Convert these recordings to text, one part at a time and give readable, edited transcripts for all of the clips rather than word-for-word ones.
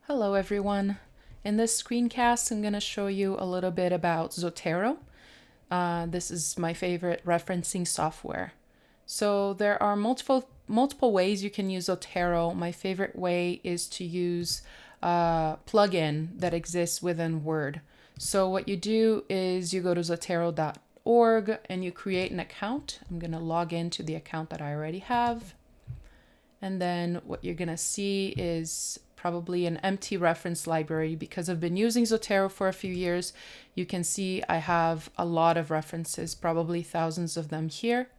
Hello everyone. In this screencast, I'm going to show you a little bit about Zotero. This is my favorite referencing software. So there are multiple ways you can use Zotero. My favorite way is to use a plugin that exists within Word. So what you do is you go to zotero.org and you create an account. I'm going to log into the account that I already have. And then what you're going to see is probably an empty reference library. Because I've been using Zotero for a few years, you can see I have a lot of references, probably thousands of them here.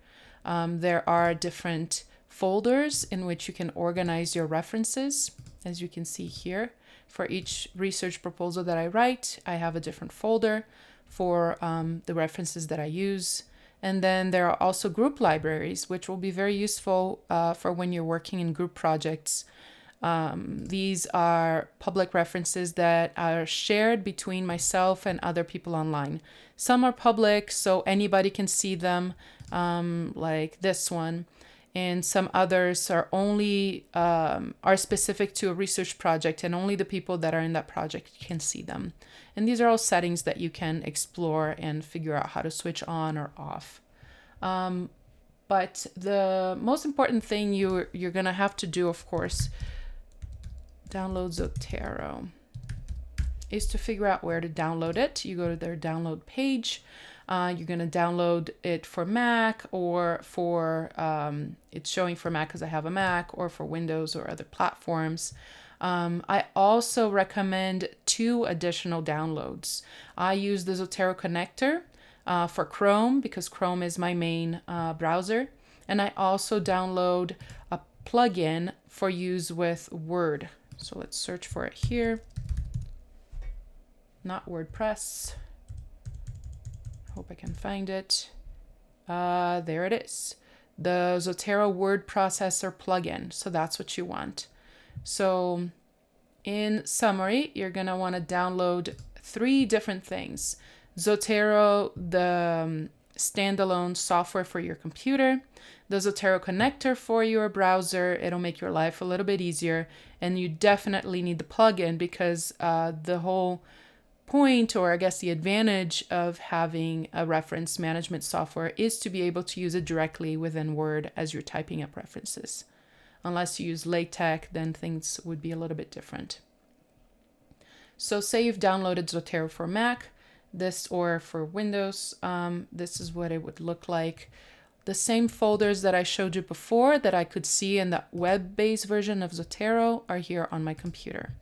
There are different folders in which you can organize your references, as you can see here. For each research proposal that I write, I have a different folder for the references that I use. And then there are also group libraries, which will be very useful for when you're working in group projects. These are public references that are shared between myself and other people online. Some are public, so anybody can see them, like this one. And some others are only are specific to a research project, and only the people that are in that project can see them. And these are all settings that you can explore and figure out how to switch on or off. But the most important thing you're gonna have to do, of course, download Zotero, is to figure out where to download it. You go to their download page. You're going to download it for Mac, or for, it's showing for Mac because I have a Mac, or for Windows or other platforms. I also recommend 2 additional downloads. I use the Zotero connector for Chrome, because Chrome is my main browser. And I also download a plugin for use with Word. So let's search for it here. Not WordPress. Hope I can find it. There it is. The Zotero word processor plugin. So that's what you want. So in summary, you're going to want to download 3 different things. Zotero, the standalone software for your computer, the Zotero connector for your browser. It'll make your life a little bit easier. And you definitely need the plugin, because the whole point, or I guess the advantage of having a reference management software, is to be able to use it directly within Word as you're typing up references. Unless you use LaTeX, then things would be a little bit different. So say you've downloaded Zotero for Mac, or for Windows, this is what it would look like. The same folders that I showed you before that I could see in the web-based version of Zotero are here on my computer.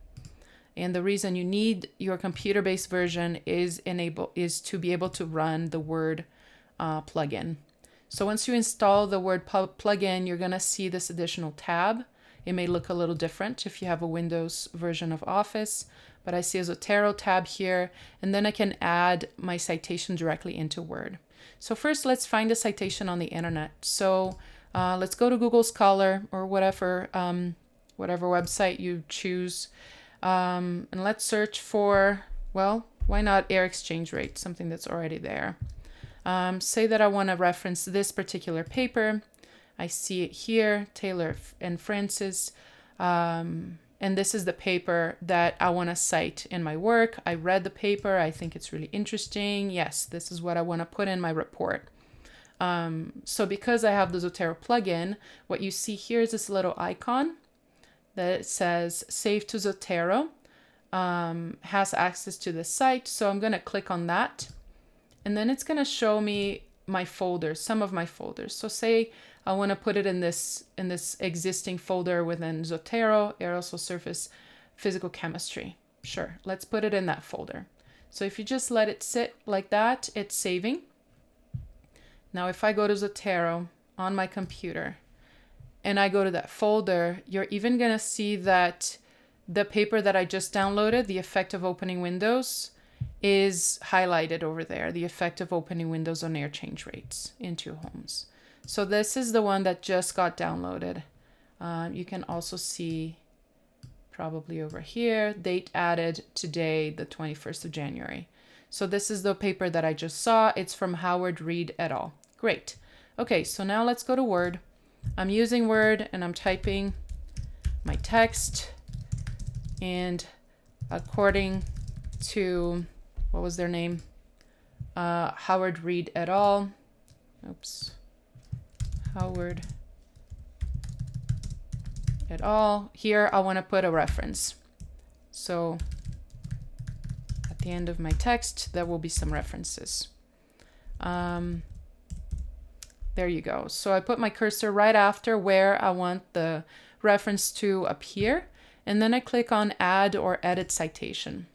And the reason you need your computer-based version is to be able to run the Word plugin. So once you install the Word plugin, you're going to see this additional tab. It may look a little different if you have a Windows version of Office, but I see a Zotero tab here, and then I can add my citation directly into Word. So first, let's find a citation on the internet. So let's go to Google Scholar, or whatever website you choose. And let's search for, well, why not air exchange rate, something that's already there. Say that I want to reference this particular paper. I see it here, Taylor and Francis. And this is the paper that I want to cite in my work. I read the paper. I think it's really interesting. Yes, this is what I want to put in my report. So because I have the Zotero plugin, what you see here is this little icon that says Save to Zotero, has access to the site. So I'm going to click on that. And then it's going to show me my folders, some of my folders. So say I want to put it in this existing folder within Zotero, aerosol surface, physical chemistry. Sure, let's put it in that folder. So if you just let it sit like that, it's saving. Now if I go to Zotero on my computer and I go to that folder, you're even going to see that the paper that I just downloaded, The Effect of Opening Windows, is highlighted over there, The Effect of Opening Windows on Air Change Rates into homes. So this is the one that just got downloaded. You can also see probably over here, date added today, the 21st of January. So this is the paper that I just saw. It's from Howard Reed et al. Great. Okay, so now let's go to Word. I'm using Word and I'm typing my text, and according to, what was their name? Howard Reed et al. Oops. Howard et al. Here I want to put a reference. So at the end of my text, there will be some references. There you go. So I put my cursor right after where I want the reference to appear, and then I click on Add or Edit Citation.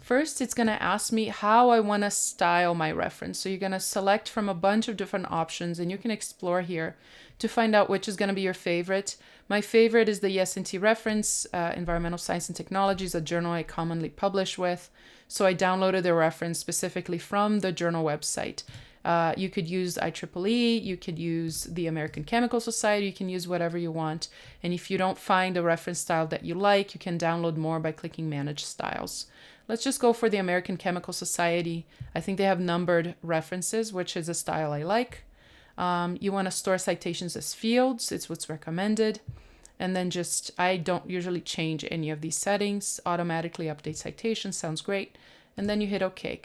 First, it's going to ask me how I want to style my reference. So you're going to select from a bunch of different options, and you can explore here to find out which is going to be your favorite. My favorite is the ES&T reference, Environmental Science and Technologies, a journal I commonly publish with. So I downloaded the reference specifically from the journal website. You could use IEEE, you could use the American Chemical Society, you can use whatever you want. And if you don't find a reference style that you like, you can download more by clicking Manage Styles. Let's just go for the American Chemical Society. I think they have numbered references, which is a style I like. You want to store citations as fields. It's what's recommended. And then just, I don't usually change any of these settings. Automatically update citations sounds great. And then you hit OK.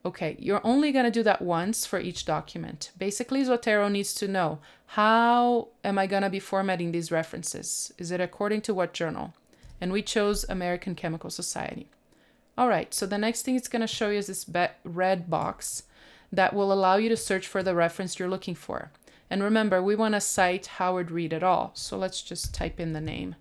Okay, you're only going to do that once for each document. Basically, Zotero needs to know, how am I going to be formatting these references? Is it according to what journal? And we chose American Chemical Society. All right, so the next thing it's going to show you is this red box that will allow you to search for the reference you're looking for. And remember, we want to cite Howard Reed et al. So let's just type in the name.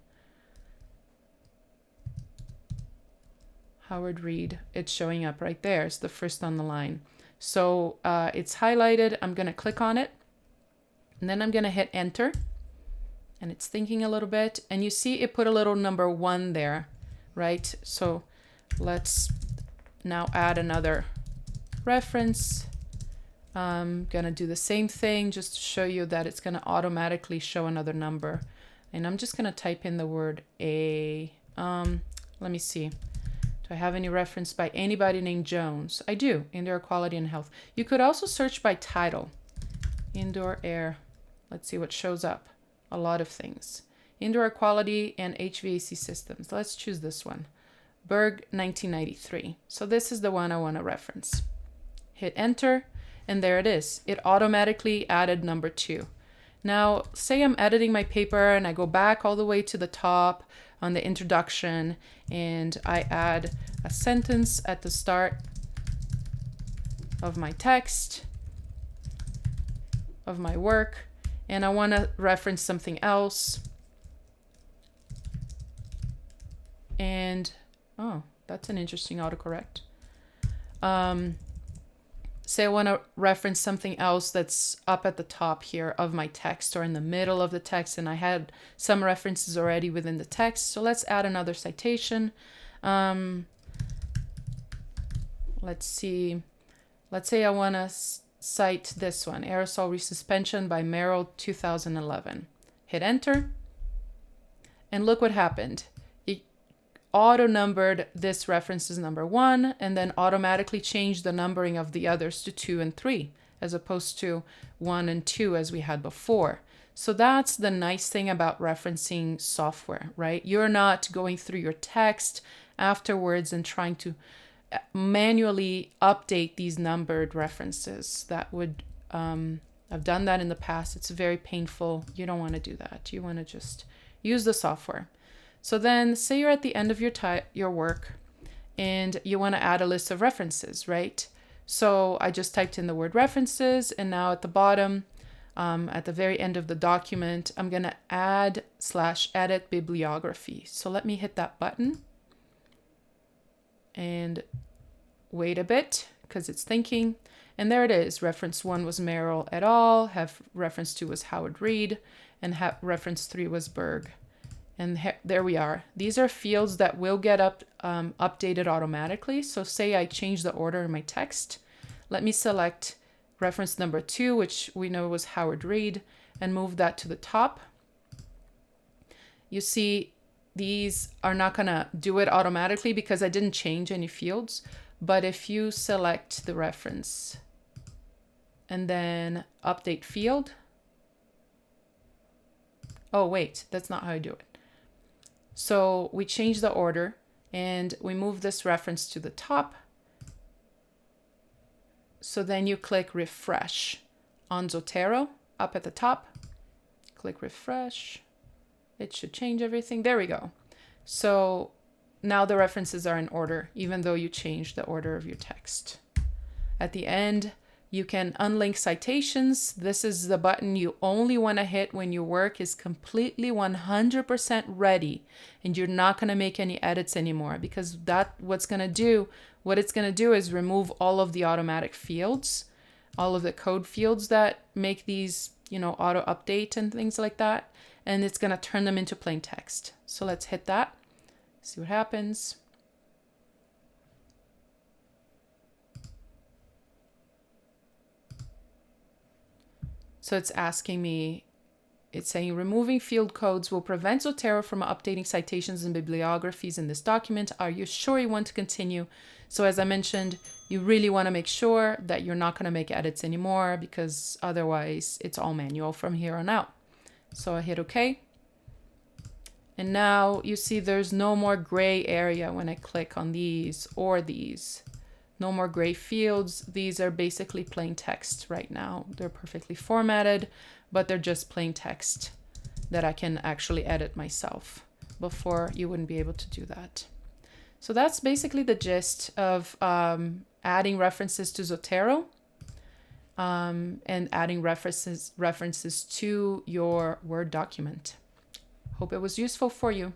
Howard Reed, it's showing up right there. It's the first on the line. So it's highlighted. I'm going to click on it. And then I'm going to hit enter. And it's thinking a little bit. And you see it put a little number 1 there, right? So let's now add another reference. I'm going to do the same thing just to show you that it's going to automatically show another number. And I'm just going to type in the word A. Let me see. Do I have any reference by anybody named Jones? I do. Indoor quality and health. You could also search by title. Indoor air. Let's see what shows up. A lot of things. Indoor quality and HVAC systems. Let's choose this one. Berg 1993. So this is the one I want to reference. Hit enter, and there it is. It automatically added number 2. Now, say I'm editing my paper and I go back all the way to the top on the introduction and I add a sentence at the start of my text, of my work, and I want to reference something else. And oh, that's an interesting autocorrect. Say I want to reference something else that's up at the top here of my text or in the middle of the text, and I had some references already within the text. So let's add another citation. Let's see. Let's say I want to cite this one, Aerosol Resuspension by Merrill 2011. Hit enter. And look what happened. Auto-numbered this reference as number 1 and then automatically changed the numbering of the others to 2 and 3 as opposed to 1 and 2 as we had before. So that's the nice thing about referencing software, right? You're not going through your text afterwards and trying to manually update these numbered references. That would, I've done that in the past. It's very painful. You don't want to do that. You want to just use the software. So then say you're at the end of your work and you want to add a list of references, right? So I just typed in the word references, and now at the bottom, at the very end of the document, I'm going to add/edit bibliography. So let me hit that button and wait a bit because it's thinking. And there it is. Reference 1 was Merrill et al. Reference 2 was Howard Reed, and reference 3 was Berg. And there we are. These are fields that will get updated automatically. So say I change the order in my text. Let me select reference number 2, which we know was Howard Reed, and move that to the top. You see, these are not going to do it automatically because I didn't change any fields. But if you select the reference and then update field. Oh, wait, that's not how I do it. So we change the order. and we move this reference to the top. So then you click refresh on Zotero up at the top. Click refresh. It should change everything. There we go. So now the references are in order, even though you changed the order of your text. At the end, you can unlink citations. This is the button you only want to hit when your work is completely 100% ready and you're not going to make any edits anymore, because what it's going to do is remove all of the automatic fields, all of the code fields that make these, auto update and things like that. And it's going to turn them into plain text. So let's hit that. See what happens. So it's asking me, it's saying removing field codes will prevent Zotero from updating citations and bibliographies in this document. Are you sure you want to continue? So as I mentioned, you really want to make sure that you're not going to make edits anymore, because otherwise it's all manual from here on out. So I hit OK. And now you see there's no more gray area when I click on these or these. No more gray fields. These are basically plain text right now. They're perfectly formatted, but they're just plain text that I can actually edit myself. Before, you wouldn't be able to do that. So that's basically the gist of adding references to Zotero and adding references to your Word document. Hope it was useful for you.